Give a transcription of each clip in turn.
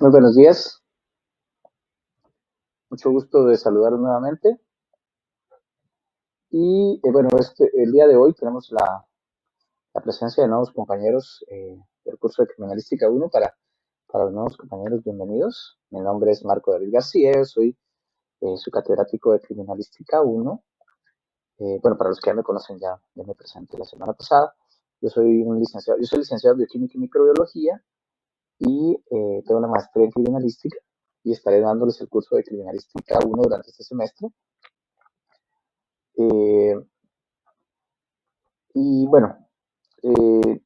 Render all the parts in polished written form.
Muy buenos días, mucho gusto de saludaros nuevamente. Bueno, el día de hoy tenemos la presencia de nuevos compañeros del curso de Criminalística 1 para los nuevos compañeros, bienvenidos. Mi nombre es Marco David García, yo soy su catedrático de Criminalística 1. Bueno, para los que ya me conocen, ya me presenté la semana pasada. Yo soy licenciado en Bioquímica y Microbiología y tengo una maestría en Criminalística y estaré dándoles el curso de Criminalística 1 durante este semestre. Eh, y bueno, eh,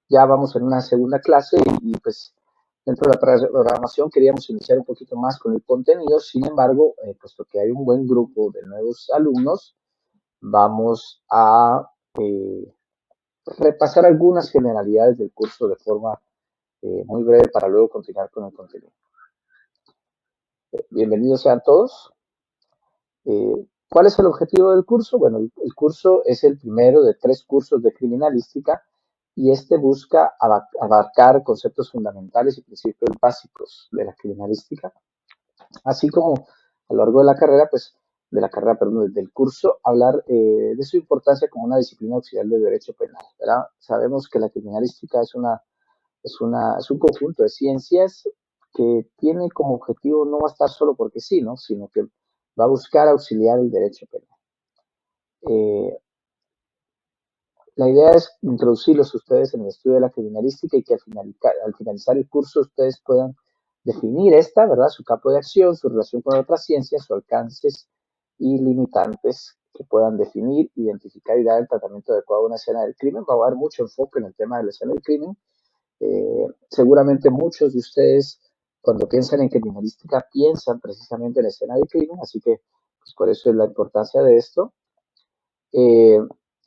ya vamos en una segunda clase pues dentro de la programación queríamos iniciar un poquito más con el contenido. Sin embargo, puesto que hay un buen grupo de nuevos alumnos, vamos a eh, repasar algunas generalidades del curso de forma muy breve para luego continuar con el contenido. Bienvenidos sean todos. ¿Cuál es el objetivo del curso? Bueno, el curso es el primero de 3 cursos de criminalística y este busca abarcar conceptos fundamentales y principios básicos de la criminalística, así como a lo largo de la carrera, perdón, del curso, hablar de su importancia como una disciplina auxiliar de derecho penal, ¿verdad? Sabemos que la criminalística es un conjunto de ciencias que tiene como objetivo no bastar solo porque sí, ¿no? Sino que va a buscar auxiliar el derecho penal. Eh, la idea es introducirlos ustedes en el estudio de la criminalística y que al finalizar el curso ustedes puedan definir esta, ¿verdad? Su campo de acción, su relación con otras ciencias, sus alcances y limitantes que puedan definir, identificar y dar el tratamiento adecuado a una escena del crimen. Va a haber mucho enfoque en el tema de la escena del crimen. Seguramente muchos de ustedes, cuando piensan en criminalística, piensan precisamente en la escena del crimen, así que pues, por eso es la importancia de esto. Eh,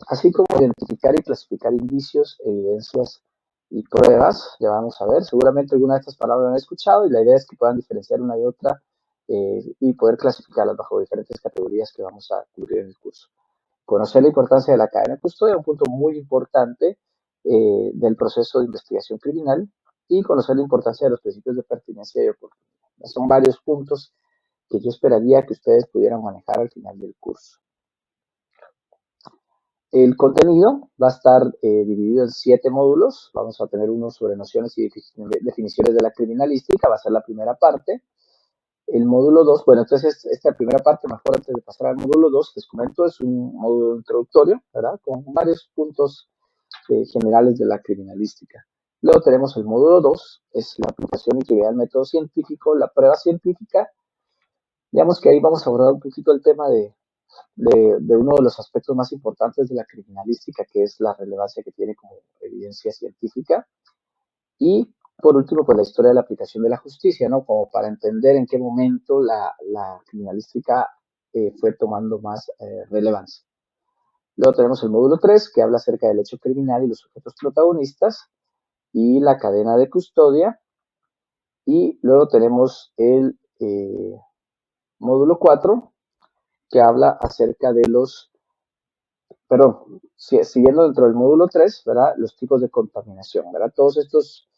Así como identificar y clasificar indicios, evidencias y pruebas, ya vamos a ver, seguramente alguna de estas palabras han escuchado y la idea es que puedan diferenciar una y otra y poder clasificarlas bajo diferentes categorías que vamos a cubrir en el curso. Conocer la importancia de la cadena de custodia, un punto muy importante del proceso de investigación criminal, y conocer la importancia de los principios de pertinencia y oportunidad. Son varios puntos que yo esperaría que ustedes pudieran manejar al final del curso. El contenido va a estar dividido en 7 módulos. Vamos a tener uno sobre nociones y definiciones de la criminalística, va a ser la primera parte. El módulo 2, bueno, entonces esta primera parte, mejor antes de pasar al módulo 2, les comento, es un módulo introductorio, ¿verdad? Con varios puntos generales de la criminalística. Luego tenemos el módulo 2, es la aplicación y utilidad del método científico, la prueba científica. Digamos que ahí vamos a abordar un poquito el tema de uno de los aspectos más importantes de la criminalística, que es la relevancia que tiene como evidencia científica. Y por último, pues la historia de la aplicación de la justicia, ¿no? Como para entender en qué momento la criminalística fue tomando más relevancia. Luego tenemos el módulo 3, que habla acerca del hecho criminal y los sujetos protagonistas y la cadena de custodia. Y luego tenemos el módulo 4, que habla acerca de siguiendo dentro del módulo 3, ¿verdad? Los tipos de contaminación, ¿verdad? Todos estos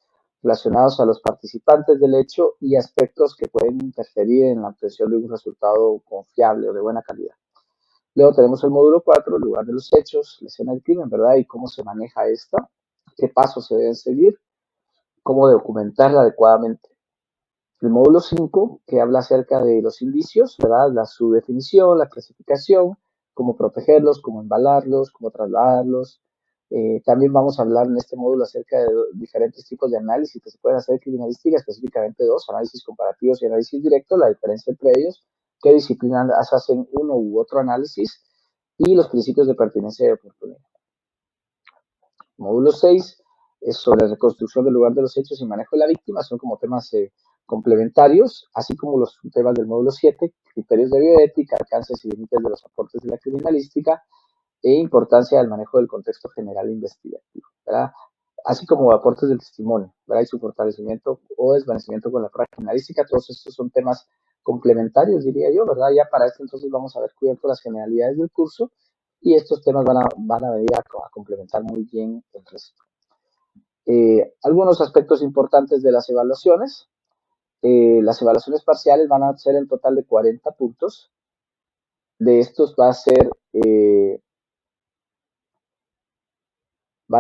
relacionados a los participantes del hecho y aspectos que pueden interferir en la obtención de un resultado confiable o de buena calidad. Luego tenemos el módulo 4, el lugar de los hechos, la escena del crimen, ¿verdad? Y cómo se maneja esta, qué pasos se deben seguir, cómo documentarla adecuadamente. El módulo 5, que habla acerca de los indicios, ¿verdad? Su definición, la clasificación, cómo protegerlos, cómo embalarlos, cómo trasladarlos. También vamos a hablar en este módulo acerca de diferentes tipos de análisis que se pueden hacer en criminalística, específicamente 2, análisis comparativos y análisis directo, la diferencia entre ellos, qué disciplinas hacen uno u otro análisis y los principios de pertinencia y oportunidad. Módulo 6 es sobre reconstrucción del lugar de los hechos y manejo de la víctima, son como temas complementarios, así como los temas del módulo 7, criterios de bioética, alcances y límites de los aportes de la criminalística e importancia del manejo del contexto general investigativo, ¿verdad? Así como aportes del testimonio, ¿verdad? Y su fortalecimiento o desvanecimiento con la práctica criminalística. Todos estos son temas complementarios, diría yo, ¿verdad? Ya para esto entonces vamos a ver cubierto las generalidades del curso y estos temas van a venir a complementar muy bien el resto. Algunos aspectos importantes de las evaluaciones. Las evaluaciones parciales van a ser en total de 40 puntos. De estos van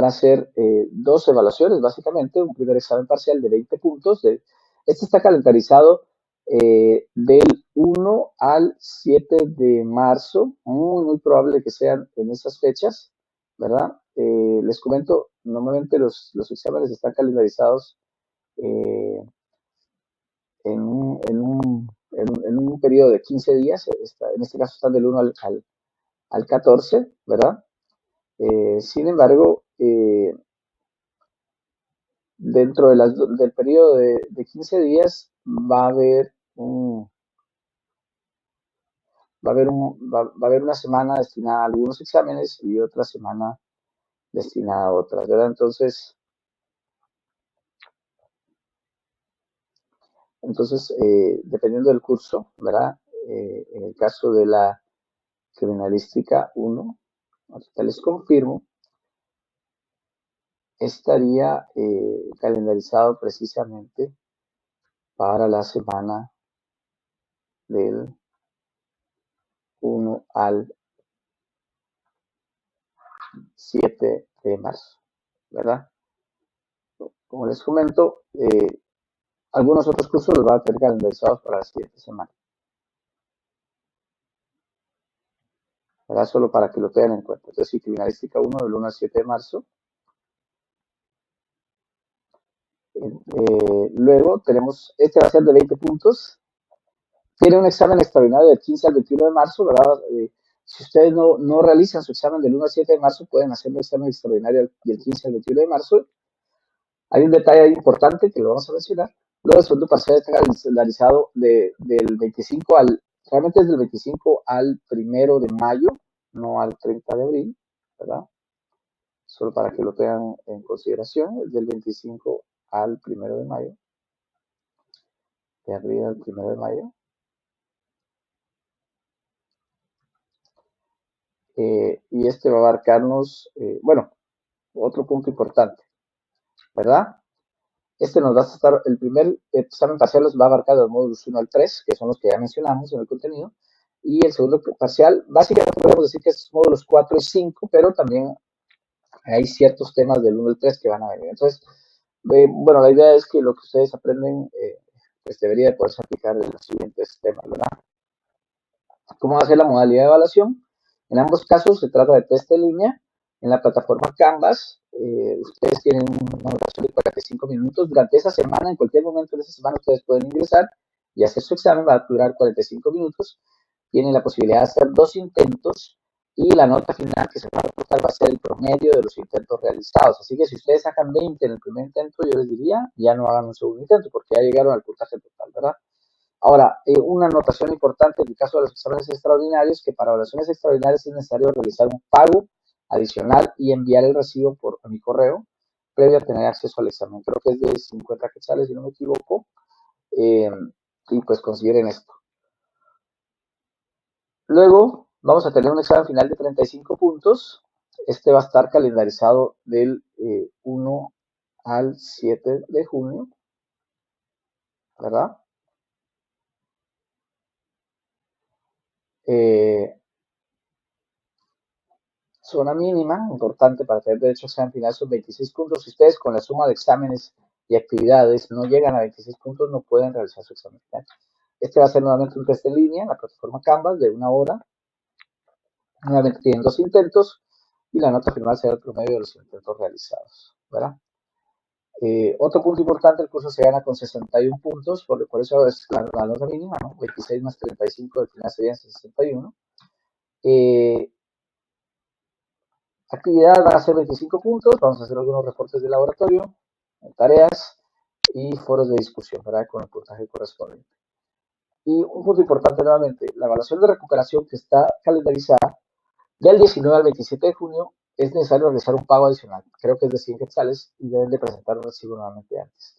a ser dos evaluaciones, básicamente, un primer examen parcial de 20 puntos. Este está calendarizado del 1 al 7 de marzo, muy probable que sean en esas fechas, ¿verdad? Les comento, normalmente los exámenes están calendarizados eh, en un periodo de 15 días, en este caso están del 1 al 14, ¿verdad? Sin embargo, dentro del periodo de 15 días va a haber una semana destinada a algunos exámenes y otra semana destinada a otras, ¿verdad? Entonces dependiendo del curso, ¿verdad? En el caso de la criminalística 1, ahorita les confirmo, estaría calendarizado precisamente para la semana del 1 al 7 de marzo, ¿verdad? Como les comento, algunos otros cursos los van a tener calendarizados para la siguiente semana, ¿verdad? Solo para que lo tengan en cuenta. Entonces, si criminalística 1 del 1 al 7 de marzo. Luego tenemos, este va a ser de 20 puntos. Tiene un examen extraordinario del 15 al 21 de marzo, ¿verdad? Si ustedes no realizan su examen del 1 al 7 de marzo, pueden hacer un examen extraordinario del 15 al 21 de marzo. Hay un detalle importante que lo vamos a mencionar. Luego, el segundo parcial está calendarizado del 25 realmente es del 25 al 1 de mayo, no al 30 de abril, ¿verdad? Solo para que lo tengan en consideración, es del 25 al 1 de mayo, de abril al 1 de mayo. Y este va a abarcarnos, bueno, otro punto importante, ¿verdad? Este nos va a estar, el primer examen parcial los va a abarcar los módulos 1 al 3, que son los que ya mencionamos en el contenido, y el segundo parcial, básicamente podemos decir que es módulos 4 y 5, pero también hay ciertos temas del 1 al 3 que van a venir. Entonces, bueno, la idea es que lo que ustedes aprenden, pues debería de poderse aplicar en los siguientes temas, ¿verdad? ¿Cómo va a ser la modalidad de evaluación? En ambos casos se trata de test en línea. En la plataforma Canvas, ustedes tienen una duración de 45 minutos. Durante esa semana, en cualquier momento de esa semana, ustedes pueden ingresar y hacer su examen. Va a durar 45 minutos. Tienen la posibilidad de hacer 2 intentos y la nota final que se va a reportar va a ser el promedio de los intentos realizados. Así que si ustedes sacan 20 en el primer intento, yo les diría, ya no hagan un segundo intento porque ya llegaron al puntaje total, ¿verdad? Ahora, una anotación importante en el caso de los exámenes extraordinarios, que para evaluaciones extraordinarias es necesario realizar un pago adicional y enviar el recibo por mi correo previo a tener acceso al examen. Creo que es de 50 quetzales, si no me equivoco, eh, y pues consideren esto. Luego vamos a tener un examen final de 35 puntos. Este va a estar calendarizado del 1 al 7 de junio, ¿verdad? Eh, Zona mínima, importante para tener derecho a examen final, son 26 puntos. Si ustedes con la suma de exámenes y actividades no llegan a 26 puntos, no pueden realizar su examen final. Este va a ser nuevamente un test en línea en la plataforma Canvas de 1 hora. Nuevamente tienen 2 intentos y la nota final será el promedio de los intentos realizados, ¿verdad? Otro punto importante, el curso se gana con 61 puntos, por eso es la nota mínima, ¿no? 26 más 35, al final serían 61. Actividad van a ser 25 puntos, vamos a hacer algunos reportes de laboratorio, tareas y foros de discusión, ¿verdad? Con el puntaje correspondiente. Y un punto importante nuevamente, la evaluación de recuperación que está calendarizada del 19 al 27 de junio es necesario realizar un pago adicional, creo que es de 100 quetzales y deben de presentar un recibo nuevamente antes.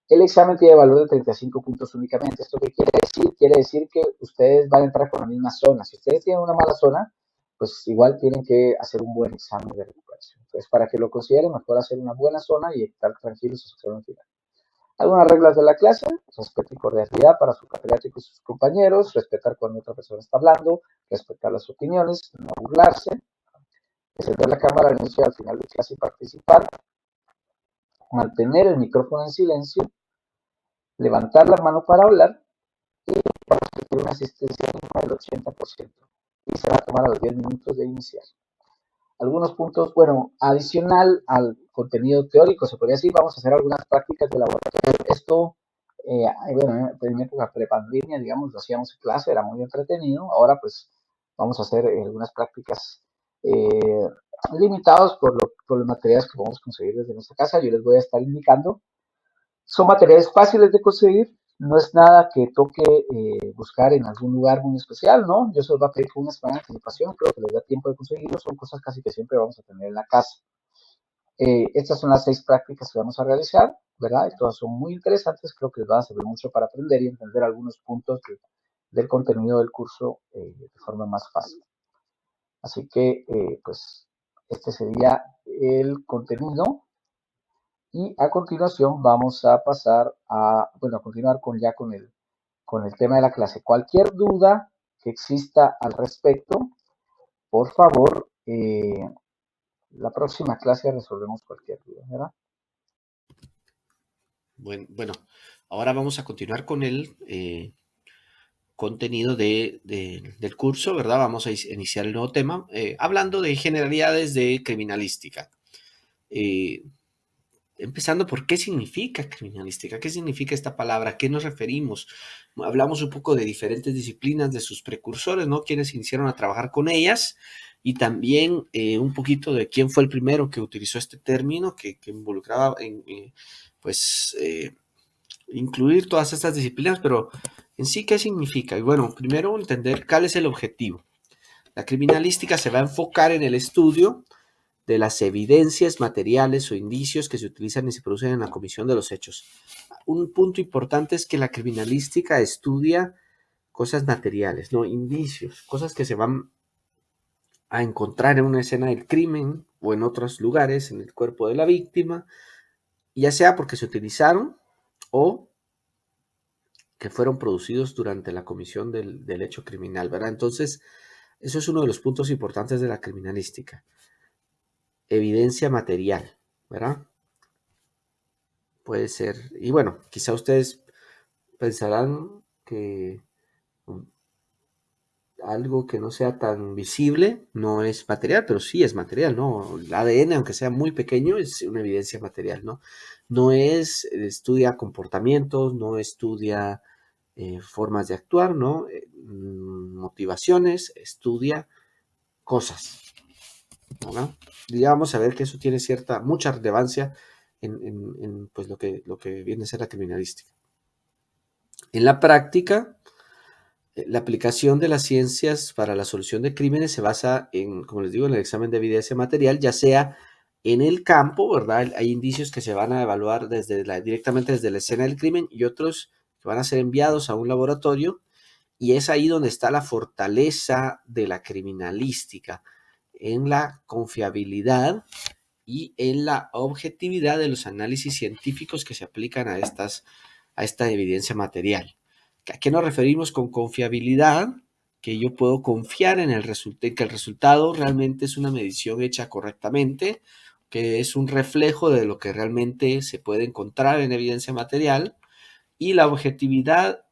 El examen tiene valor de 35 puntos únicamente. ¿Esto qué quiere decir? Quiere decir que ustedes van a entrar con la misma zona. Si ustedes tienen una mala zona, pues igual tienen que hacer un buen examen de recuperación. Entonces, para que lo consideren, mejor hacer una buena zona y estar tranquilos en su examen final. Algunas reglas de la clase: respeto y cordialidad para su catedrático y sus compañeros, respetar cuando otra persona está hablando, respetar las opiniones, no burlarse, encender la cámara al inicio y al final de clase y participar, mantener el micrófono en silencio, levantar la mano para hablar y repetir una asistencia mínima del 80% y se va a tomar a los 10 minutos de iniciar. Algunos puntos, bueno, adicional al contenido teórico, se podría decir, vamos a hacer algunas prácticas de laboratorio. Esto, bueno, en época prepandemia, digamos, lo hacíamos en clase, era muy entretenido. Ahora, pues, vamos a hacer algunas prácticas limitadas por los materiales que podemos conseguir desde nuestra casa. Yo les voy a estar indicando. Son materiales fáciles de conseguir, no es nada que toque buscar en algún lugar muy especial, ¿no? Yo se los voy a pedir con una semana de anticipación, creo que les da tiempo de conseguirlo, son cosas casi que siempre vamos a tener en la casa. Estas son las 6 prácticas que vamos a realizar, ¿verdad? Y todas son muy interesantes, creo que les van a servir mucho para aprender y entender algunos puntos del contenido del curso de forma más fácil. Así que, pues, este sería el contenido. Y a continuación vamos a pasar a, bueno, a continuar con el tema de la clase. Cualquier duda que exista al respecto, por favor, la próxima clase resolvemos cualquier duda, ¿verdad? Bueno, ahora vamos a continuar con el contenido del curso, ¿verdad? Vamos a iniciar el nuevo tema, hablando de generalidades de criminalística. Empezando por qué significa criminalística, qué significa esta palabra, a qué nos referimos. Hablamos un poco de diferentes disciplinas, de sus precursores, ¿no? Quienes iniciaron a trabajar con ellas y también un poquito de quién fue el primero que utilizó este término que involucraba pues incluir todas estas disciplinas, pero en sí, ¿qué significa? Y bueno, primero entender cuál es el objetivo. La criminalística se va a enfocar en el estudio de las evidencias materiales o indicios que se utilizan y se producen en la comisión de los hechos. Un punto importante es que la criminalística estudia cosas materiales, no indicios, cosas que se van a encontrar en una escena del crimen o en otros lugares, en el cuerpo de la víctima, ya sea porque se utilizaron o que fueron producidos durante la comisión del hecho criminal, ¿verdad? Entonces, eso es uno de los puntos importantes de la criminalística. Evidencia material, ¿verdad? Puede ser, y bueno, quizá ustedes pensarán que algo que no sea tan visible no es material, pero sí es material, ¿no? El ADN, aunque sea muy pequeño, es una evidencia material, ¿no? No es, estudia comportamientos, no estudia formas de actuar, ¿no? Motivaciones, estudia cosas, ¿no? Y ya vamos a ver que eso tiene mucha relevancia en pues lo que viene a ser la criminalística. En la práctica, la aplicación de las ciencias para la solución de crímenes se basa en, como les digo, en el examen de evidencia material, ya sea en el campo, ¿verdad? Hay indicios que se van a evaluar directamente desde la escena del crimen y otros que van a ser enviados a un laboratorio, y es ahí donde está la fortaleza de la criminalística, en la confiabilidad y en la objetividad de los análisis científicos que se aplican a esta evidencia material. ¿A qué nos referimos con confiabilidad? Que yo puedo confiar en que el resultado realmente es una medición hecha correctamente, que es un reflejo de lo que realmente se puede encontrar en evidencia material. Y la objetividad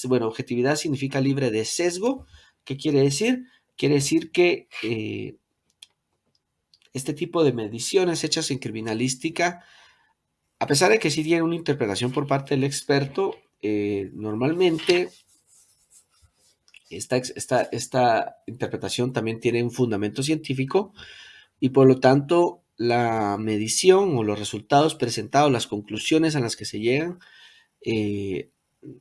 bueno, objetividad significa libre de sesgo. ¿Qué quiere decir? Quiere decir que este tipo de mediciones hechas en criminalística, a pesar de que sí tiene una interpretación por parte del experto, normalmente esta interpretación también tiene un fundamento científico y por lo tanto la medición o los resultados presentados, las conclusiones a las que se llegan, eh,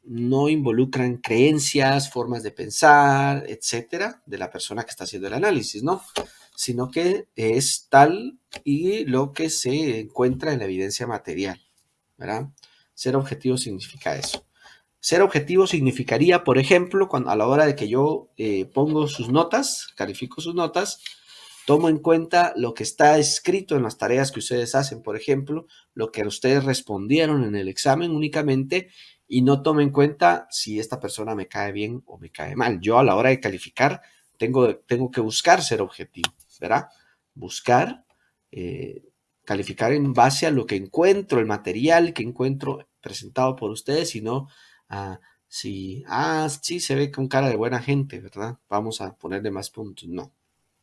no involucran creencias, formas de pensar, etcétera, de la persona que está haciendo el análisis, ¿no? Sino que es tal y lo que se encuentra en la evidencia material, ¿verdad? Ser objetivo significa eso. Ser objetivo significaría, por ejemplo, a la hora de que yo pongo sus notas, califico sus notas, Tomo en cuenta lo que está escrito en las tareas que ustedes hacen, por ejemplo, lo que ustedes respondieron en el examen únicamente, y no tomo en cuenta si esta persona me cae bien o me cae mal. Yo a la hora de calificar tengo que buscar ser objetivo, ¿verdad? Buscar calificar en base a lo que encuentro, el material que encuentro presentado por ustedes, y no a si, sí, se ve con cara de buena gente, ¿verdad? Vamos a ponerle más puntos. No,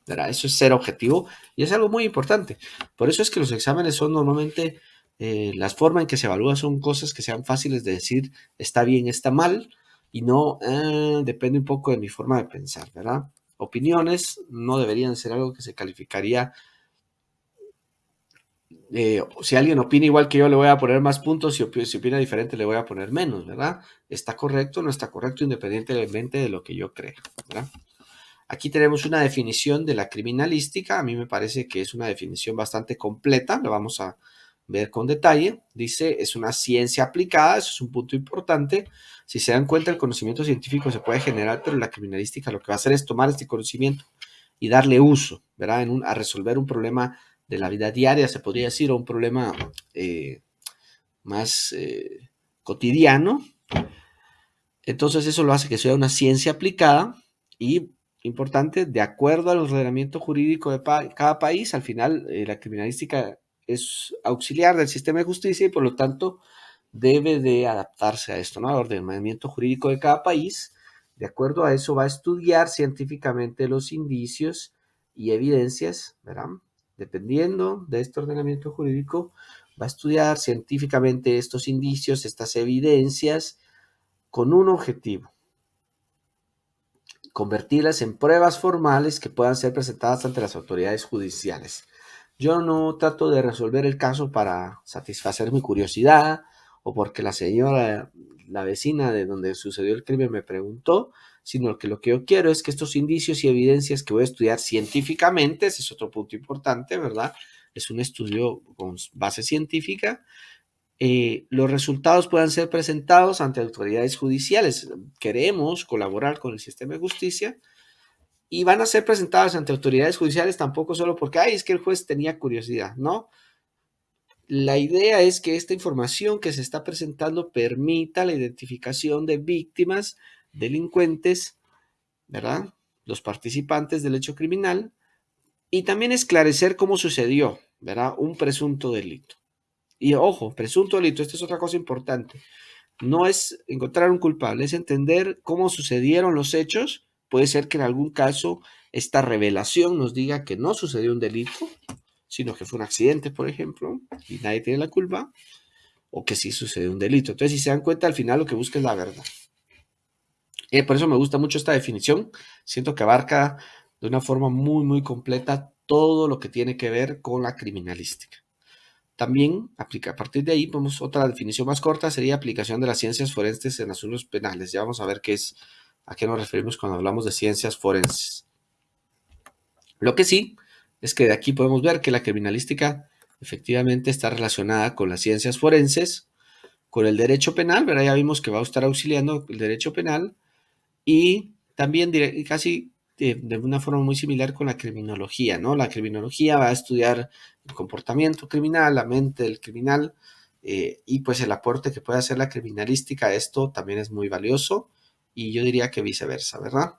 ¿verdad? Eso es ser objetivo y es algo muy importante. Por eso es que los exámenes son normalmente, las formas en que se evalúa son cosas que sean fáciles de decir está bien, está mal, y no depende un poco de mi forma de pensar, ¿verdad? Opiniones no deberían ser algo que se calificaría. Si alguien opina igual que yo, le voy a poner más puntos. Si opina diferente, le voy a poner menos, ¿verdad? Está correcto o no está correcto, independientemente de lo que yo crea, ¿verdad? Aquí tenemos una definición de la criminalística. A mí me parece que es una definición bastante completa. La vamos a ver con detalle. Dice, es una ciencia aplicada. Eso es un punto importante. Si se dan cuenta, el conocimiento científico se puede generar, pero la criminalística lo que va a hacer es tomar este conocimiento y darle uso, ¿verdad? A resolver un problema de la vida diaria, se podría decir, o un problema más cotidiano. Entonces eso lo hace que sea una ciencia aplicada y, importante, de acuerdo al ordenamiento jurídico de cada país. Al final, la criminalística es auxiliar del sistema de justicia y por lo tanto debe de adaptarse a esto, ¿no? Al ordenamiento jurídico de cada país. De acuerdo a eso va a estudiar científicamente los indicios y evidencias, ¿verdad? Dependiendo de este ordenamiento jurídico, va a estudiar científicamente estos indicios, estas evidencias, con un objetivo: convertirlas en pruebas formales que puedan ser presentadas ante las autoridades judiciales. Yo no trato de resolver el caso para satisfacer mi curiosidad o porque la señora, la vecina de donde sucedió el crimen, me preguntó, sino que lo que yo quiero es que estos indicios y evidencias que voy a estudiar científicamente, ese es otro punto importante, ¿verdad? Es un estudio con base científica. Los resultados puedan ser presentados ante autoridades judiciales. Queremos colaborar con el sistema de justicia y van a ser presentados ante autoridades judiciales tampoco solo porque, ay, es que el juez tenía curiosidad, ¿no? La idea es que esta información que se está presentando permita la identificación de víctimas, delincuentes, ¿verdad? Los participantes del hecho criminal, y también esclarecer cómo sucedió, ¿verdad? Un presunto delito. Y ojo, presunto delito, esta es otra cosa importante. No es encontrar un culpable, es entender cómo sucedieron los hechos. Puede ser que en algún caso esta revelación nos diga que no sucedió un delito, sino que fue un accidente, por ejemplo, y nadie tiene la culpa, o que sí sucedió un delito. Entonces, si se dan cuenta, al final lo que busca es la verdad. Por eso me gusta mucho esta definición. Siento que abarca de una forma muy, muy completa todo lo que tiene que ver con la criminalística. También aplica, a partir de ahí, vamos, otra definición más corta sería aplicación de las ciencias forenses en asuntos penales. Ya vamos a ver a qué nos referimos cuando hablamos de ciencias forenses. Lo que sí es que de aquí podemos ver que la criminalística efectivamente está relacionada con las ciencias forenses, con el derecho penal, ¿verdad? Ya vimos que va a estar auxiliando el derecho penal, y también casi de una forma muy similar con la criminología, ¿no? La criminología va a estudiar el comportamiento criminal, la mente del criminal, y pues el aporte que puede hacer la criminalística a esto también es muy valioso, y yo diría que viceversa, ¿verdad?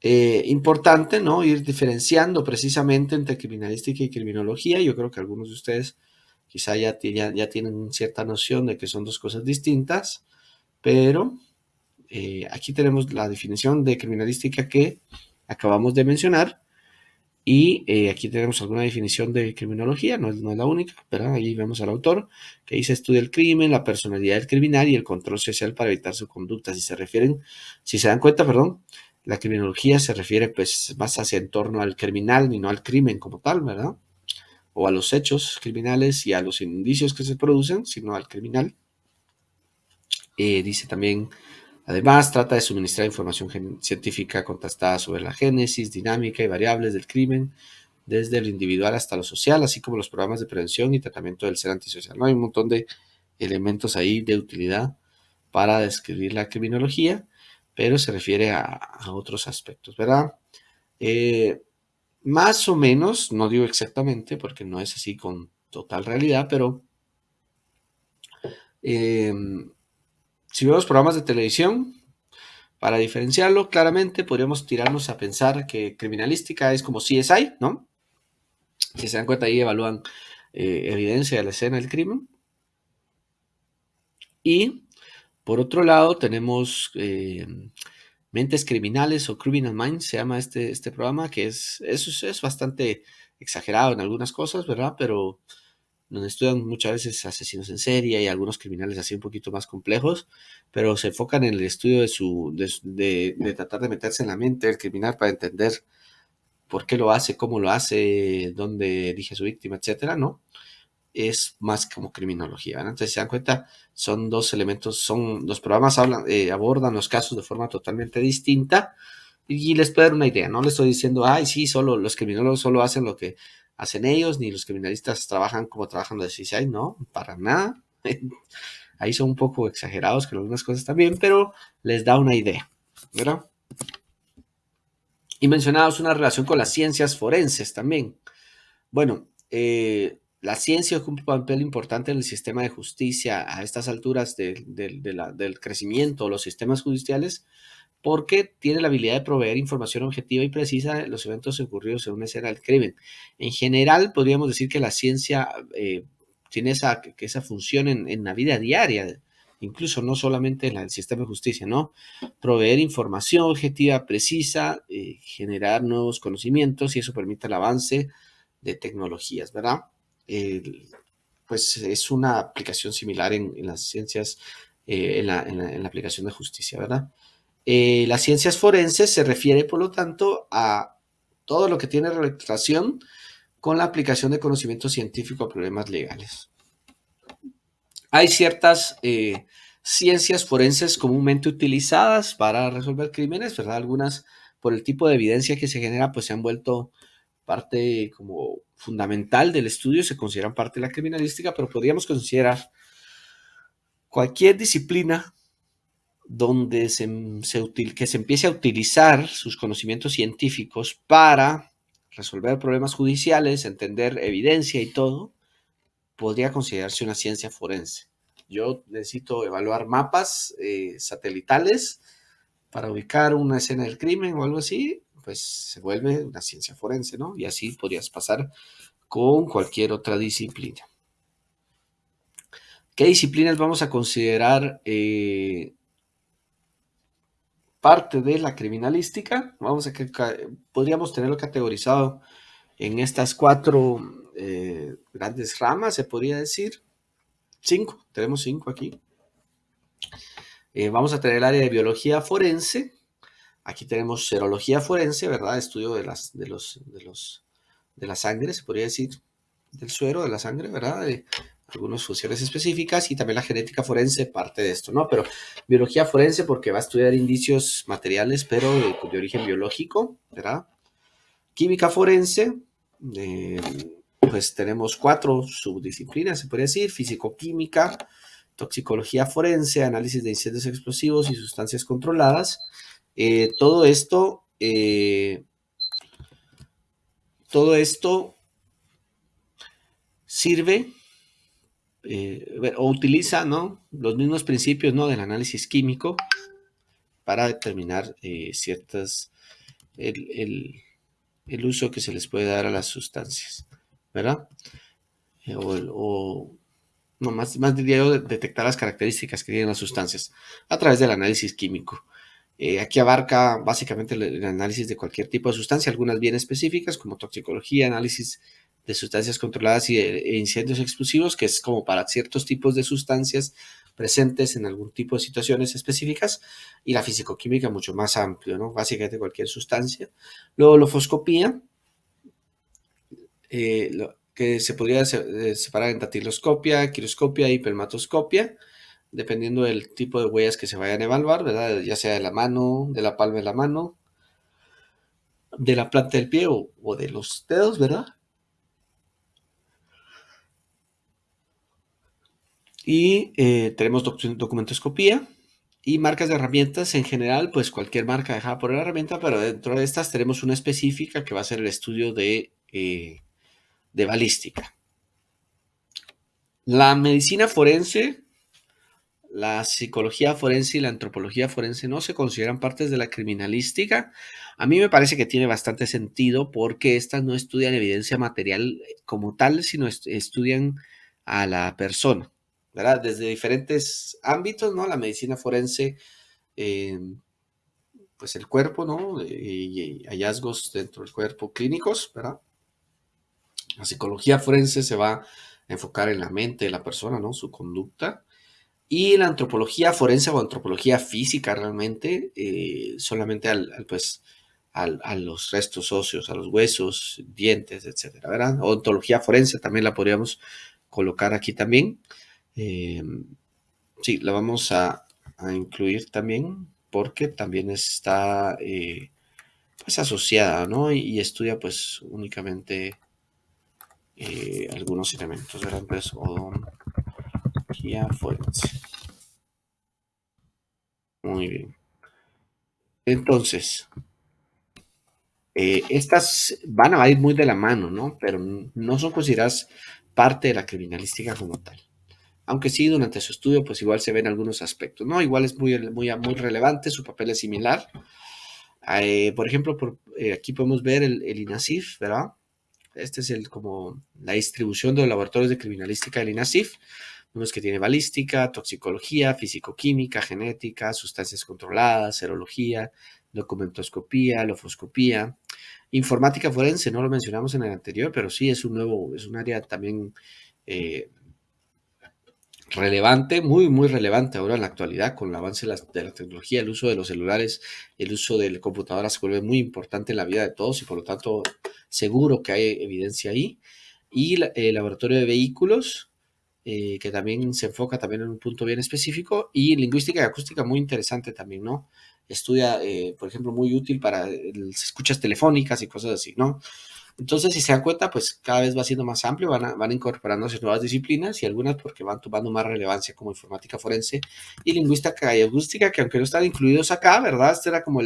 Importante, ¿no? Ir diferenciando precisamente entre criminalística y criminología. Yo creo que algunos de ustedes quizá ya tienen cierta noción de que son dos cosas distintas, pero aquí tenemos la definición de criminalística que acabamos de mencionar, y aquí tenemos alguna definición de criminología, no es la única, pero ahí vemos al autor que dice: estudia el crimen, la personalidad del criminal y el control social para evitar su conducta. Si se dan cuenta, perdón, la criminología se refiere pues más hacia en torno al criminal y no al crimen como tal, ¿verdad? O a los hechos criminales y a los indicios que se producen, sino al criminal. Dice también: además, trata de suministrar información científica contrastada sobre la génesis, dinámica y variables del crimen, desde lo individual hasta lo social, así como los programas de prevención y tratamiento del ser antisocial. ¿No? Hay un montón de elementos ahí de utilidad para describir la criminología, pero se refiere a otros aspectos, ¿verdad? Más o menos, no digo exactamente porque no es así con total realidad, pero eh, si vemos programas de televisión, para diferenciarlo claramente podríamos tirarnos a pensar que criminalística es como CSI, ¿no? Si se dan cuenta ahí evalúan evidencia de la escena del crimen. Y por otro lado tenemos Mentes Criminales o Criminal Minds, se llama este programa, que es bastante exagerado en algunas cosas, ¿verdad? Pero donde estudian muchas veces asesinos en serie y algunos criminales así un poquito más complejos, pero se enfocan en el estudio de tratar de meterse en la mente del criminal para entender por qué lo hace, cómo lo hace, dónde elige a su víctima, etcétera, ¿no? Es más como criminología, ¿verdad? Entonces, si se dan cuenta, son dos elementos, los programas abordan los casos de forma totalmente distinta y les puedo dar una idea, no les estoy diciendo, ay, sí, solo los criminólogos solo hacen lo que hacen ellos, ni los criminalistas trabajan como trabajan los CSI, no, para nada. Ahí son un poco exagerados con algunas cosas también, pero les da una idea, ¿verdad? Y mencionados una relación con las ciencias forenses también. Bueno, la ciencia ocupa un papel importante en el sistema de justicia a estas alturas del crecimiento de los sistemas judiciales porque tiene la habilidad de proveer información objetiva y precisa de los eventos ocurridos en una escena del crimen. En general, podríamos decir que la ciencia tiene esa función en la vida diaria, incluso no solamente en el sistema de justicia, ¿no? Proveer información objetiva, precisa, generar nuevos conocimientos y eso permite el avance de tecnologías, ¿verdad? El- pues es una aplicación similar en las ciencias, en la aplicación de justicia, ¿verdad? Las ciencias forenses se refiere, por lo tanto, a todo lo que tiene relación con la aplicación de conocimiento científico a problemas legales. Hay ciertas ciencias forenses comúnmente utilizadas para resolver crímenes, ¿verdad? Algunas, por el tipo de evidencia que se genera, pues se han vuelto parte como fundamental del estudio, se consideran parte de la criminalística, pero podríamos considerar cualquier disciplina donde que se empiece a utilizar sus conocimientos científicos para resolver problemas judiciales, entender evidencia y todo, podría considerarse una ciencia forense. Yo necesito evaluar mapas satelitales para ubicar una escena del crimen o algo así, pues se vuelve una ciencia forense, ¿no? Y así podrías pasar con cualquier otra disciplina. ¿Qué disciplinas vamos a considerar parte de la criminalística? Podríamos tenerlo categorizado en estas cuatro grandes ramas, se podría decir. Cinco, tenemos cinco aquí. Vamos a tener el área de biología forense. Aquí tenemos serología forense, ¿verdad? Estudio de la sangre, se podría decir, del suero, de la sangre, ¿verdad? De algunas funciones específicas y también la genética forense parte de esto, ¿no? Pero biología forense porque va a estudiar indicios materiales, pero de origen biológico, ¿verdad? Química forense, eh, pues tenemos cuatro subdisciplinas, se podría decir, físico-química, toxicología forense, análisis de incendios explosivos y sustancias controladas. Todo esto, todo esto sirve o utiliza, ¿no? Los mismos principios, ¿no? Del análisis químico para determinar el, el, el, uso que se les puede dar a las sustancias, ¿verdad? O no, más diría yo, detectar las características que tienen las sustancias a través del análisis químico. Aquí abarca básicamente el análisis de cualquier tipo de sustancia, algunas bien específicas como toxicología, análisis de sustancias controladas e incendios explosivos, que es como para ciertos tipos de sustancias presentes en algún tipo de situaciones específicas, y la fisicoquímica mucho más amplio, ¿no? Básicamente cualquier sustancia. Luego, la foscopía, que se podría separar en datiloscopia, quiroscopia y permatoscopia, dependiendo del tipo de huellas que se vayan a evaluar, ¿verdad? Ya sea de la mano, de la palma de la mano, de la planta del pie o de los dedos, ¿verdad? Y tenemos documentoscopía, Y marcas de herramientas en general, pues cualquier marca dejada por la herramienta, pero dentro de estas tenemos una específica que va a ser el estudio de balística. La medicina forense, la psicología forense y la antropología forense no se consideran partes de la criminalística. A mí me parece que tiene bastante sentido porque estas no estudian evidencia material como tal, sino estudian a la persona, ¿verdad? Desde diferentes ámbitos, ¿no? La medicina forense, eh, pues el cuerpo, ¿no? Y hallazgos dentro del cuerpo clínicos, ¿verdad? La psicología forense se va a enfocar en la mente de la persona, ¿no? Su conducta. Y la antropología forense o antropología física realmente, solamente pues, a los restos óseos, a los huesos, dientes, etcétera, ¿verdad? Ontología forense también la podríamos colocar aquí también. Eh, sí, la vamos a incluir también porque también está pues asociada, ¿no? Y estudia pues únicamente algunos elementos, ¿verdad? Entonces, odontología forense. Muy bien. Entonces, estas van a ir muy de la mano, ¿no? Pero no son consideradas parte de la criminalística como tal. Aunque sí, durante su estudio, pues igual se ven algunos aspectos, ¿no? Igual es muy relevante, su papel es similar. Por ejemplo, aquí podemos ver el INASIF, ¿verdad? Este es como la distribución de los laboratorios de criminalística del INASIF. Vemos que tiene balística, toxicología, fisicoquímica, genética, sustancias controladas, serología, documentoscopía, lofoscopía, informática forense, no lo mencionamos en el anterior, pero sí es un área también eh, relevante, muy relevante ahora en la actualidad con el avance de la tecnología, el uso de los celulares, el uso de la computadora se vuelve muy importante en la vida de todos y por lo tanto seguro que hay evidencia ahí. Y el laboratorio de vehículos, que también se enfoca también en un punto bien específico, y lingüística y acústica muy interesante también, ¿no? Estudia, por ejemplo, muy útil para escuchas telefónicas y cosas así, ¿no? Entonces, si se dan cuenta, pues cada vez va siendo más amplio, van incorporándose nuevas disciplinas y algunas porque van tomando más relevancia como informática forense y lingüística y acústica, que aunque no están incluidos acá, ¿verdad? Este era como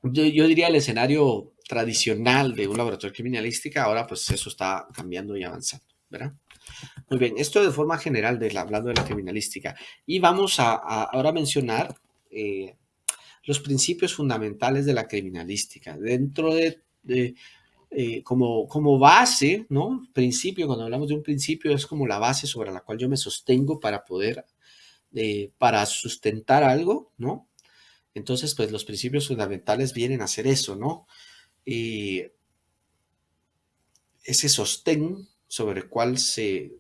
yo diría el escenario tradicional de un laboratorio de criminalística, ahora pues eso está cambiando y avanzando, ¿verdad? Muy bien, esto de forma general, hablando de la criminalística. Y vamos a ahora mencionar eh, los principios fundamentales de la criminalística. Dentro como base, ¿no? Principio, cuando hablamos de un principio, es como la base sobre la cual yo me sostengo para poder, para sustentar algo, ¿no? Entonces, pues los principios fundamentales vienen a ser eso, ¿no? Y ese sostén sobre el cual se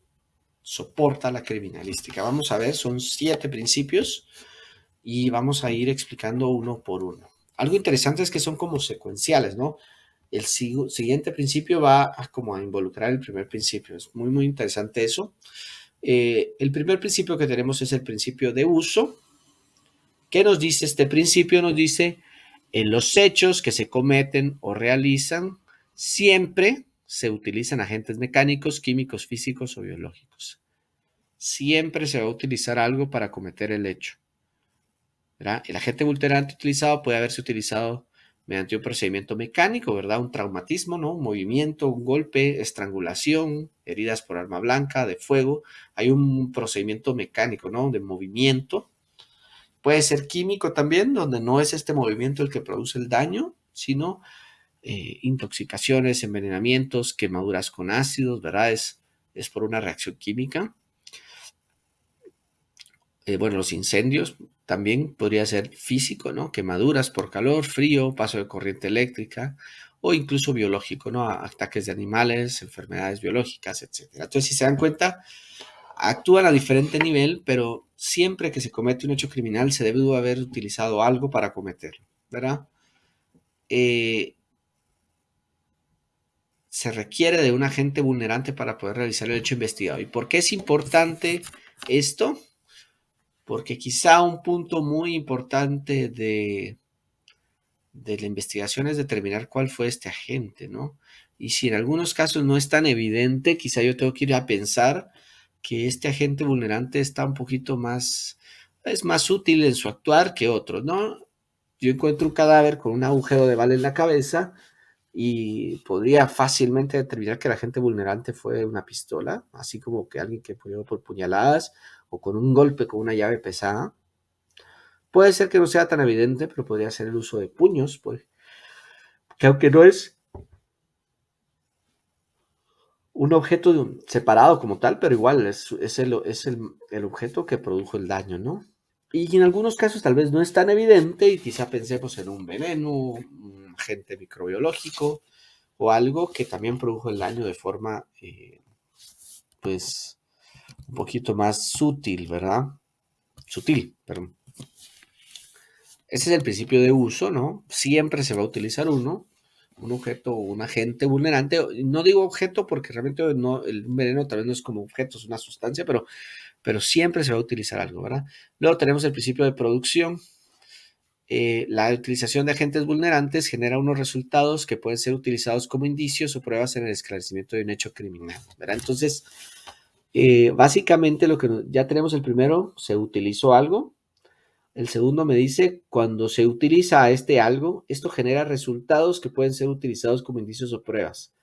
soporta la criminalística. Vamos a ver, son 7 principios y vamos a ir explicando uno por uno. Algo interesante es que son como secuenciales, ¿no? El siguiente principio va como a involucrar el primer principio. Es muy interesante eso. El primer principio que tenemos es el principio de uso. ¿Qué nos dice este principio? Nos dice, en los hechos que se cometen o realizan, siempre se utilizan agentes mecánicos, químicos, físicos o biológicos. Siempre se va a utilizar algo para cometer el hecho, ¿verdad? El agente vulnerante utilizado puede haberse utilizado mediante un procedimiento mecánico, ¿verdad? Un traumatismo, ¿no? Un movimiento, un golpe, estrangulación, heridas por arma blanca, de fuego. Hay un procedimiento mecánico, ¿no? De movimiento. Puede ser químico también, donde no es este movimiento el que produce el daño, sino intoxicaciones, envenenamientos, quemaduras con ácidos, ¿verdad? Es por una reacción química. Bueno, los incendios también podría ser físico, ¿no? Quemaduras por calor, frío, paso de corriente eléctrica o incluso biológico, ¿no? Ataques de animales, enfermedades biológicas, etcétera. Entonces, si se dan cuenta, actúan a diferente nivel, pero siempre que se comete un hecho criminal se debe haber utilizado algo para cometerlo, ¿verdad? Eh, Se requiere de un agente vulnerante para poder realizar el hecho investigado. ¿Y por qué es importante esto? Porque quizá un punto muy importante de la investigación es determinar cuál fue este agente, ¿no? Y si en algunos casos no es tan evidente, quizá yo tengo que ir a pensar que este agente vulnerante está un poquito más es más útil en su actuar que otros, ¿no? Yo encuentro un cadáver con un agujero de bala en la cabeza y podría fácilmente determinar que la gente vulnerante fue una pistola, así como que alguien que murió por puñaladas o con un golpe con una llave pesada. Puede ser que no sea tan evidente, pero podría ser el uso de puños, pues, que aunque no es un objeto separado como tal, pero igual es el objeto que produjo el daño, ¿no? Y en algunos casos tal vez no es tan evidente y quizá pensemos en un veneno, un agente microbiológico o algo que también produjo el daño de forma, pues, un poquito más sutil, ¿verdad? Sutil, perdón. Ese es el principio de uso, ¿no? Siempre se va a utilizar un objeto o un agente vulnerante. No digo objeto porque realmente no, el veneno tal vez no es como objeto, es una sustancia, pero siempre se va a utilizar algo, ¿verdad? Luego tenemos el principio de producción. La utilización de agentes vulnerantes genera unos resultados que pueden ser utilizados como indicios o pruebas en el esclarecimiento de un hecho criminal, ¿verdad? Entonces, básicamente lo que ya tenemos el primero, se utilizó algo. El segundo me dice, cuando se utiliza a este algo, esto genera resultados que pueden ser utilizados como indicios o pruebas.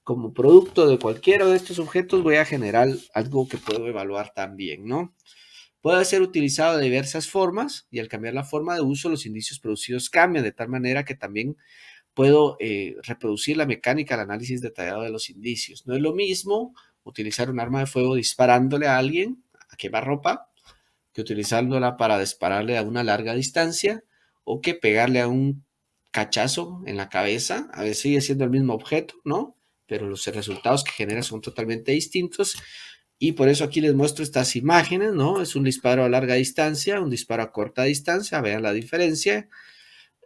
Como producto de cualquiera de estos objetos voy a generar algo que puedo evaluar también, ¿no? Puede ser utilizado de diversas formas y al cambiar la forma de uso, los indicios producidos cambian de tal manera que también puedo reproducir la mecánica, el análisis detallado de los indicios. No es lo mismo utilizar un arma de fuego disparándole a alguien a quemarropa que utilizándola para dispararle a una larga distancia o que pegarle a un cachazo en la cabeza. A veces sigue siendo el mismo objeto, ¿no? Pero los resultados que genera son totalmente distintos. Y por eso aquí les muestro estas imágenes, ¿no? Es un disparo a larga distancia, un disparo a corta distancia, vean la diferencia.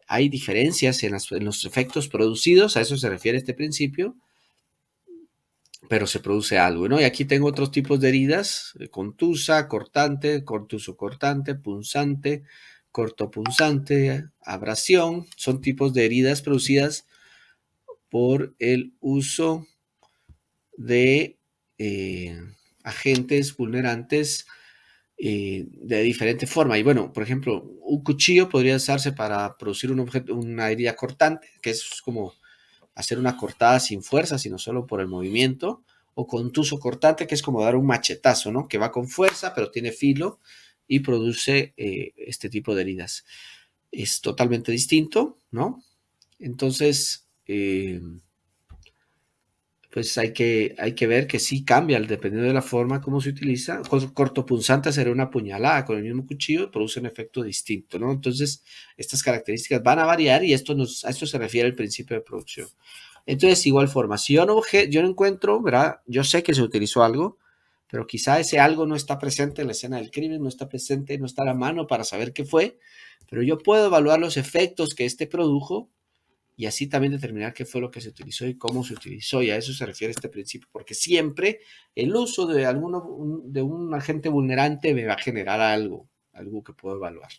Hay diferencias en los efectos producidos, a eso se refiere este principio, pero se produce algo, ¿no? Y aquí tengo otros tipos de heridas, contusa, cortante, contuso cortante, punzante, cortopunzante, abrasión, son tipos de heridas producidas por el uso de agentes vulnerantes de diferente forma. Y bueno, por ejemplo, un cuchillo podría usarse para producir un objeto, una herida cortante, que es como hacer una cortada sin fuerza, sino solo por el movimiento, o contuso cortante, que es como dar un machetazo, ¿no? Que va con fuerza, pero tiene filo y produce este tipo de heridas. Es totalmente distinto, ¿no? Entonces, pues hay que ver que sí cambia dependiendo de la forma como se utiliza. Cortopunzante sería una puñalada con el mismo cuchillo, produce un efecto distinto, ¿no? Entonces, estas características van a variar y a esto se refiere el principio de producción. Entonces, igual forma, si yo no encuentro, ¿verdad? Yo sé que se utilizó algo, pero quizá ese algo no está presente en la escena del crimen, no está presente, no está a la mano para saber qué fue, pero yo puedo evaluar los efectos que este produjo y así también determinar qué fue lo que se utilizó y cómo se utilizó, y a eso se refiere este principio, porque siempre el uso de un agente vulnerante me va a generar algo que puedo evaluar.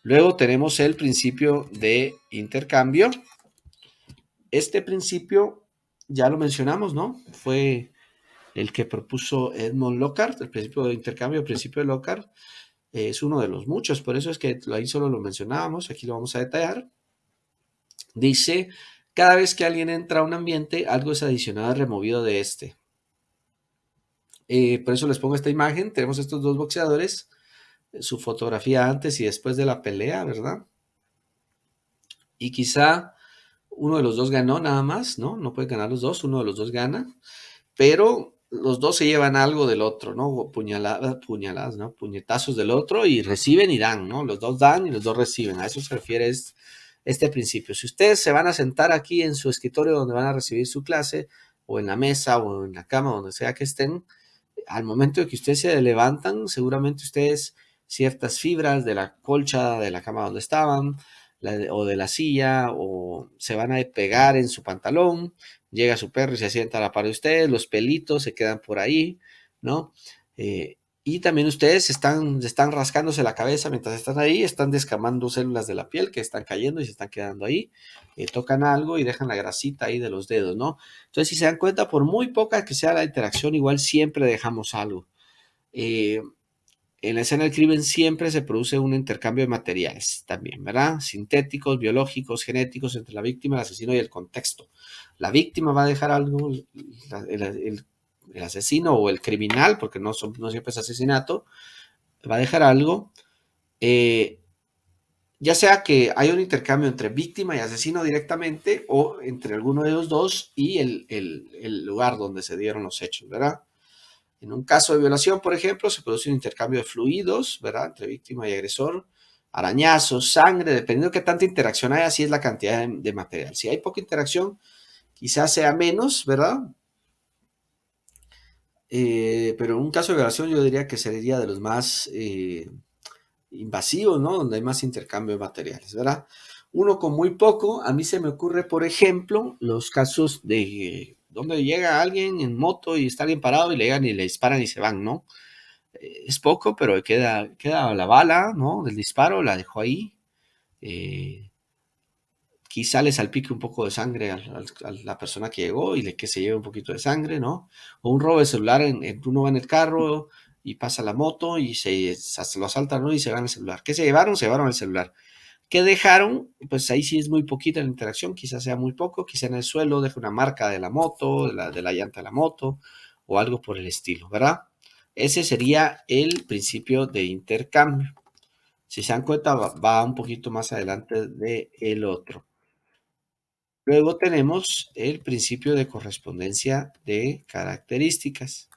Luego tenemos el principio de intercambio. Este principio ya lo mencionamos, ¿no? Fue el que propuso Edmond Locard, el principio de intercambio, el principio de Locard. Es uno de los muchos, por eso es que ahí solo lo mencionábamos, aquí lo vamos a detallar. Dice, cada vez que alguien entra a un ambiente, algo es adicionado y removido de este. Por eso les pongo esta imagen. Tenemos estos dos boxeadores, su fotografía antes y después de la pelea, ¿verdad? Y quizá uno de los dos ganó nada más, ¿no? No pueden ganar los dos, uno de los dos gana, pero los dos se llevan algo del otro, ¿no? Puñaladas, ¿no? Puñetazos del otro y reciben y dan, ¿no? Los dos dan y los dos reciben. A eso se refiere este principio. Si ustedes se van a sentar aquí en su escritorio donde van a recibir su clase, o en la mesa, o en la cama, donde sea que estén, al momento de que ustedes se levantan, seguramente ustedes ciertas fibras de la colcha de la cama donde estaban, o de la silla, o se van a pegar en su pantalón, llega su perro y se sienta a la par de ustedes, los pelitos se quedan por ahí, ¿no? Y también ustedes están rascándose la cabeza mientras están ahí, están descamando células de la piel que están cayendo y se están quedando ahí, tocan algo y dejan la grasita ahí de los dedos, ¿no? Entonces, si se dan cuenta, por muy poca que sea la interacción, igual siempre dejamos algo. Eh, En la escena del crimen siempre se produce un intercambio de materiales también, ¿verdad? Sintéticos, biológicos, genéticos entre la víctima, el asesino y el contexto. La víctima va a dejar algo, el asesino o el criminal, porque no siempre es asesinato, va a dejar algo, eh, ya sea que haya un intercambio entre víctima y asesino directamente o entre alguno de los dos y el lugar donde se dieron los hechos, ¿verdad? En un caso de violación, por ejemplo, se produce un intercambio de fluidos, ¿verdad? Entre víctima y agresor, arañazos, sangre, dependiendo de qué tanta interacción hay, así es la cantidad de material. Si hay poca interacción, quizás sea menos, ¿verdad? Pero en un caso de violación yo diría que sería de los más invasivos, ¿no? Donde hay más intercambio de materiales, ¿verdad? Uno con muy poco, a mí se me ocurre, por ejemplo, los casos de donde llega alguien en moto y está alguien parado y le llegan y le disparan y se van, ¿no? Es poco, pero queda la bala, ¿no? Del disparo, la dejó ahí. Eh, Quizá le salpique un poco de sangre a la persona que llegó y que se lleve un poquito de sangre, ¿no? O un robo de celular, uno va en el carro y pasa la moto y se lo asaltan, ¿no? Y se van el celular. ¿Qué se llevaron? Se llevaron el celular. ¿Qué dejaron? Pues ahí sí es muy poquita la interacción, quizás sea muy poco, quizá en el suelo deje una marca de la moto, de la llanta de la moto o algo por el estilo, ¿verdad? Ese sería el principio de intercambio. Si se dan cuenta, va un poquito más adelante del otro. Luego tenemos el principio de correspondencia de características.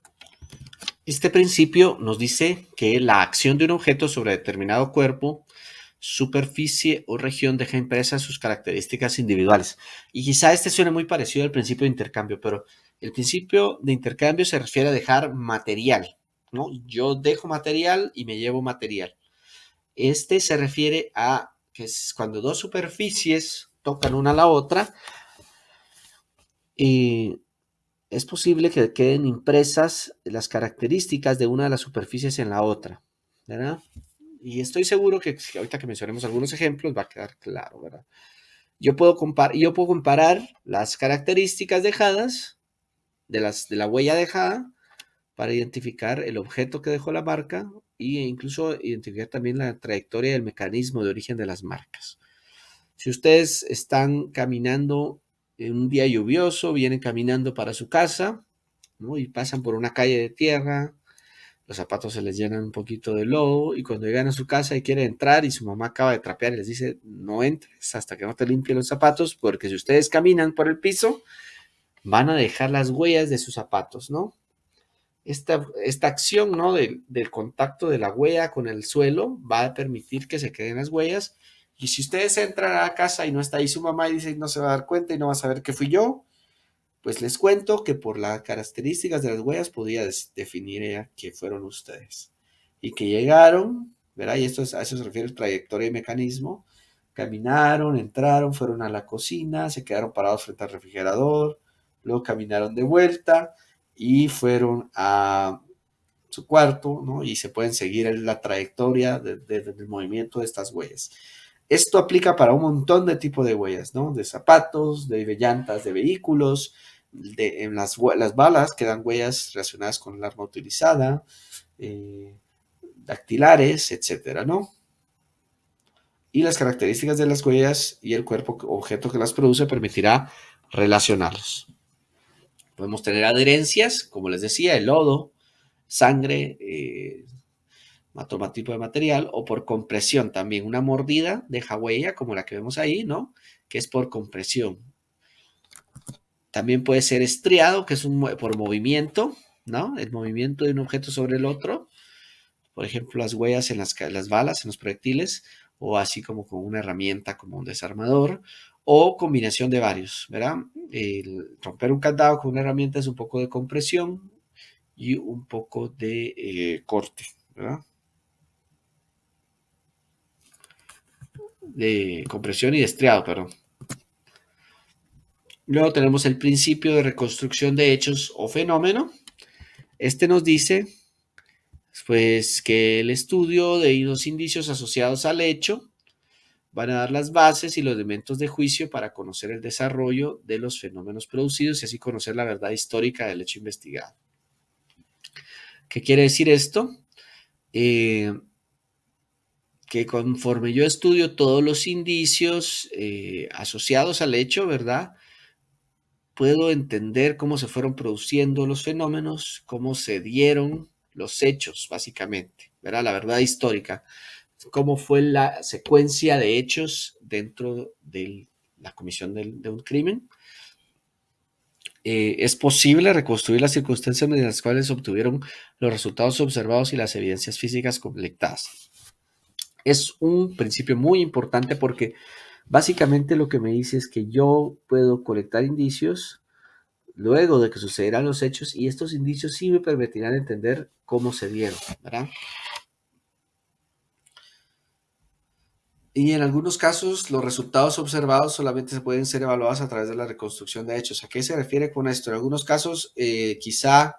Este principio nos dice que la acción de un objeto sobre determinado cuerpo, superficie o región deja impresas sus características individuales. Y quizá este suene muy parecido al principio de intercambio, pero el principio de intercambio se refiere a dejar material, ¿no? Yo dejo material y me llevo material. Este se refiere a que es cuando dos superficies tocan una a la otra, y es posible que queden impresas las características de una de las superficies en la otra, ¿verdad? Y estoy seguro que ahorita que mencionemos algunos ejemplos va a quedar claro, ¿verdad? Yo puedo comparar las características dejadas de la huella dejada para identificar el objeto que dejó la marca e incluso identificar también la trayectoria del mecanismo de origen de las marcas. Si ustedes están caminando en un día lluvioso, vienen caminando para su casa, ¿no? Y pasan por una calle de tierra, los zapatos se les llenan un poquito de lodo y cuando llegan a su casa y quieren entrar y su mamá acaba de trapear y les dice, no entres hasta que no te limpien los zapatos, porque si ustedes caminan por el piso, van a dejar las huellas de sus zapatos, ¿no? Esta acción, ¿no? Del contacto de la huella con el suelo va a permitir que se queden las huellas. Y si ustedes entran a la casa y no está ahí su mamá y dicen no se va a dar cuenta y no va a saber que fui yo, pues les cuento que por las características de las huellas podía definir que fueron ustedes. Y que llegaron, ¿verdad? Y a eso se refiere el trayectoria y mecanismo. Caminaron, entraron, fueron a la cocina, se quedaron parados frente al refrigerador, luego caminaron de vuelta y fueron a su cuarto, ¿no? Y se pueden seguir la trayectoria del movimiento de estas huellas. Esto aplica para un montón de tipos de huellas, ¿no? De zapatos, de llantas, de vehículos, en las balas que dan huellas relacionadas con el arma utilizada, dactilares, etcétera, ¿no? Y las características de las huellas y el cuerpo objeto que las produce permitirá relacionarlos. Podemos tener adherencias, como les decía, el lodo, sangre, otro tipo de material, o por compresión también. Una mordida deja huella, como la que vemos ahí, ¿no? Que es por compresión. También puede ser estriado, que es por movimiento, ¿no? El movimiento de un objeto sobre el otro. Por ejemplo, las huellas en las balas, en los proyectiles, o así como con una herramienta como un desarmador, o combinación de varios, ¿verdad? El romper un candado con una herramienta es un poco de compresión y un poco de corte, ¿verdad? De compresión y de estriado, perdón. Luego tenemos el principio de reconstrucción de hechos o fenómeno. Este nos dice, pues, que el estudio de los indicios asociados al hecho van a dar las bases y los elementos de juicio para conocer el desarrollo de los fenómenos producidos y así conocer la verdad histórica del hecho investigado. ¿Qué quiere decir esto? que conforme yo estudio todos los indicios asociados al hecho, ¿verdad? Puedo entender cómo se fueron produciendo los fenómenos, cómo se dieron los hechos, básicamente, ¿verdad? La verdad histórica, cómo fue la secuencia de hechos dentro de la comisión de un crimen. Es posible reconstruir las circunstancias mediante las cuales se obtuvieron los resultados observados y las evidencias físicas colectadas. Es un principio muy importante porque básicamente lo que me dice es que yo puedo colectar indicios luego de que sucederán los hechos y estos indicios sí me permitirán entender cómo se dieron, ¿verdad? Y en algunos casos los resultados observados solamente se pueden ser evaluados a través de la reconstrucción de hechos. ¿A qué se refiere con esto? En algunos casos quizá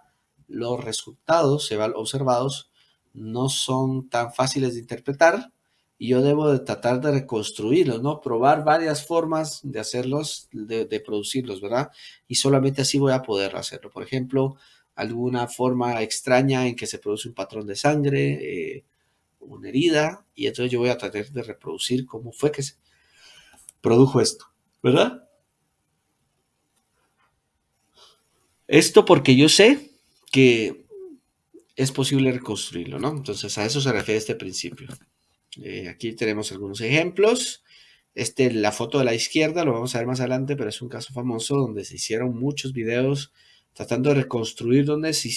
los resultados observados no son tan fáciles de interpretar y yo debo de tratar de reconstruirlos, ¿no? Probar varias formas de hacerlos, de producirlos, ¿verdad? Y solamente así voy a poder hacerlo. Por ejemplo, alguna forma extraña en que se produce un patrón de sangre, una herida, y entonces yo voy a tratar de reproducir cómo fue que se produjo esto, ¿verdad? Esto porque yo sé que es posible reconstruirlo, ¿no? Entonces a eso se refiere este principio. Aquí tenemos algunos ejemplos. La foto de la izquierda, lo vamos a ver más adelante, pero es un caso famoso donde se hicieron muchos videos tratando de reconstruir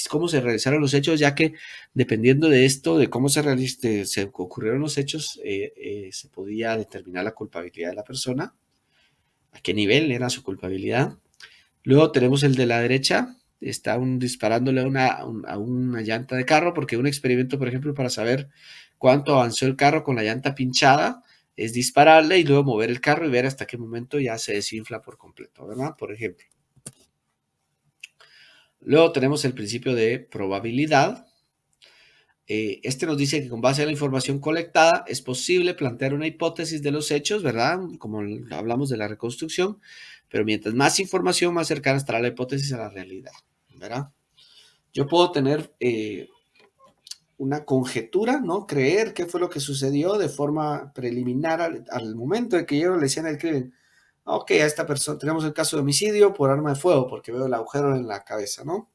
cómo se realizaron los hechos, ya que dependiendo de esto, de cómo se ocurrieron los hechos, se podía determinar la culpabilidad de la persona, a qué nivel era su culpabilidad. Luego tenemos el de la derecha, está disparándole a una llanta de carro, porque un experimento, por ejemplo, para saber cuánto avanzó el carro con la llanta pinchada, es dispararle y luego mover el carro y ver hasta qué momento ya se desinfla por completo, ¿verdad? Por ejemplo. Luego tenemos el principio de probabilidad. Este nos dice que con base a la información colectada es posible plantear una hipótesis de los hechos, ¿verdad? Como hablamos de la reconstrucción, pero mientras más información, más cercana estará la hipótesis a la realidad, ¿verdad? Yo puedo tener una conjetura, ¿no? Creer qué fue lo que sucedió de forma preliminar al momento de que llego a la escena del crimen. Ok, a esta persona tenemos el caso de homicidio por arma de fuego, porque veo el agujero en la cabeza, ¿no?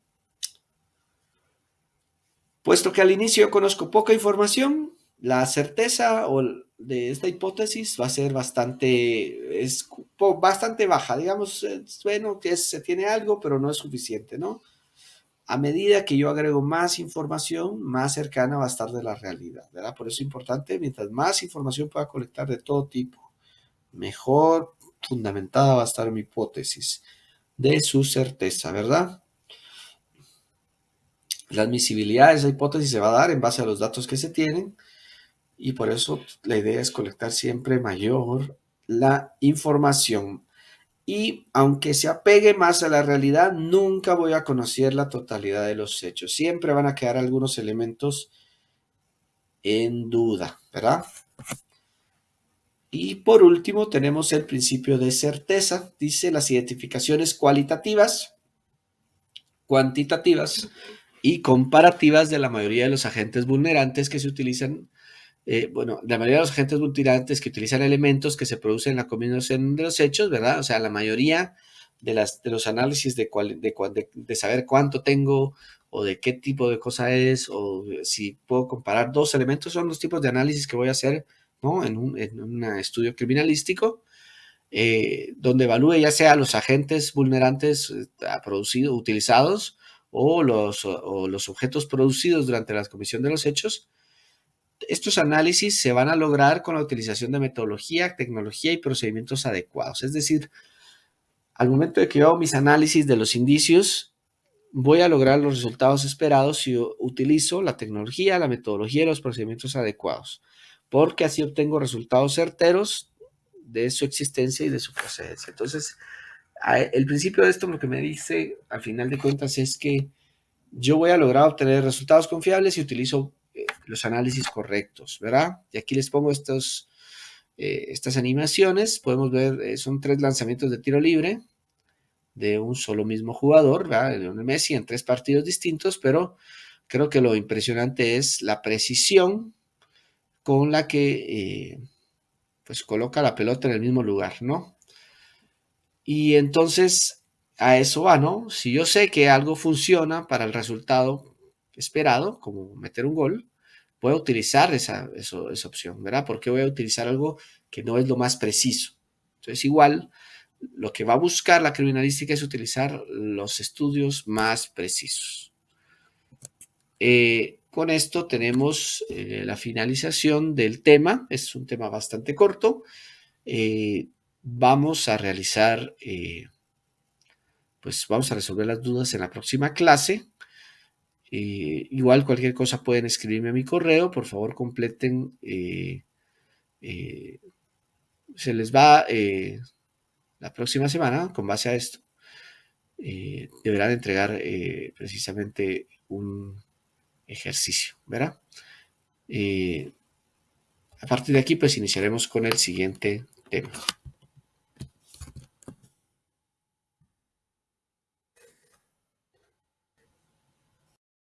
Puesto que al inicio yo conozco poca información, la certeza de esta hipótesis va a ser bastante baja. Digamos, bueno, que se tiene algo, pero no es suficiente, ¿no? A medida que yo agrego más información, más cercana va a estar de la realidad, ¿verdad? Por eso es importante, mientras más información pueda colectar de todo tipo, mejor fundamentada va a estar mi hipótesis de su certeza, ¿verdad? La admisibilidad de esa hipótesis se va a dar en base a los datos que se tienen y por eso la idea es colectar siempre mayor la información. Y aunque se apegue más a la realidad, nunca voy a conocer la totalidad de los hechos. Siempre van a quedar algunos elementos en duda, ¿verdad? Y por último tenemos el principio de certeza. Dice las identificaciones cualitativas, cuantitativas y comparativas de la mayoría de los agentes vulnerantes que se utilizan. La mayoría de los agentes vulnerantes que utilizan elementos que se producen en la combinación de los hechos, ¿verdad? O sea, la mayoría de los análisis de saber cuánto tengo o de qué tipo de cosa es o si puedo comparar dos elementos son los tipos de análisis que voy a hacer, ¿no? En un estudio criminalístico, donde evalúe ya sea los agentes vulnerantes utilizados o los objetos producidos durante la comisión de los hechos. Estos análisis se van a lograr con la utilización de metodología, tecnología y procedimientos adecuados. Es decir, al momento de que yo hago mis análisis de los indicios, voy a lograr los resultados esperados si yo utilizo la tecnología, la metodología y los procedimientos adecuados, porque así obtengo resultados certeros de su existencia y de su procedencia. Entonces, el principio de esto lo que me dice, al final de cuentas, es que yo voy a lograr obtener resultados confiables si utilizo los análisis correctos, ¿verdad? Y aquí les pongo estas animaciones. Podemos ver, son 3 lanzamientos de tiro libre de un solo mismo jugador, ¿verdad? Lionel Messi en 3 partidos distintos, pero Creo que lo impresionante es la precisión con la que pues coloca la pelota en el mismo lugar, ¿no? Y entonces a eso va, ¿no? Si yo sé que algo funciona para el resultado esperado, como meter un gol, voy a utilizar esa opción, ¿verdad? Porque voy a utilizar algo que no es lo más preciso. Entonces, igual, lo que va a buscar la criminalística es utilizar los estudios más precisos. Con esto tenemos la finalización del tema. Es un tema bastante corto. Vamos a realizar, pues vamos a resolver las dudas en la próxima clase. Igual cualquier cosa pueden escribirme a mi correo. Por favor, completen. Eh, Se les va la próxima semana, con base a esto, deberán entregar precisamente un ejercicio, ¿verdad? A partir de aquí, pues iniciaremos con el siguiente tema.